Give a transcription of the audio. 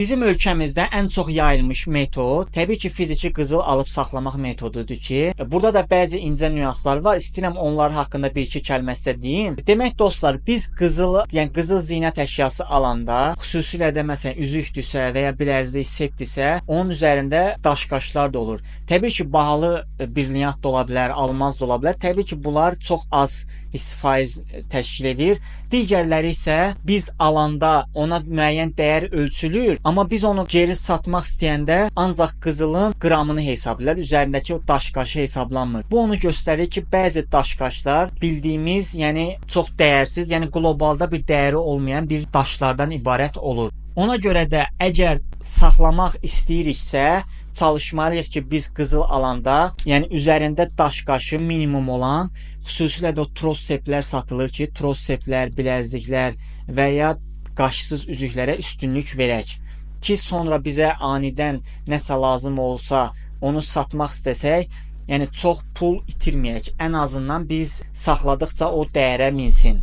Bizim ölkəmizdə ən çox yayılmış metod təbii ki, fiziki qızıl alıb saxlamaq metodudur ki, burada da bəzi incə nüanslar var. İstəyirəm onlar haqqında bir-iki kəlmə sizə deyim. Demək dostlar, biz qızılı, yəni qızıl zinət əşyası alanda, xüsusilə də məsələn üzükdürsə və ya bilərzik, sepdirsə, onun üzərində daşqaşlar da olur. Təbii ki, bahalı brilliant da ola bilər, almaz da ola bilər. Təbii ki, bunlar çox az faiz təşkil edir. Digərləri isə biz alanda ona müəyyən dəyər ölçülür, amma biz onu geri satmaq istəyəndə ancaq qızılın qramını hesablayırlar, üzərindəki o daşqaşı hesablanmır. Bu onu göstərir ki, bəzi daşqaşlar bildiyimiz, yəni çox dəyərsiz, yəni qlobalda bir dəyəri olmayan bir daşlardan ibarət olur. Ona görə də əgər saxlamaq istəyiriksə, çalışmalıyıq ki, biz qızıl alanda, yəni üzərində daşqaşı minimum olan, xüsusilə də o tros seplər satılır ki, tros seplər, bilərziklər və ya qaşsız üzüklərə üstünlük verək ki, sonra bizə anidən nəsə lazım olsa, onu satmaq istəsək, yəni çox pul itirməyək. Ən azından biz saxladıqca o dəyərə minsin.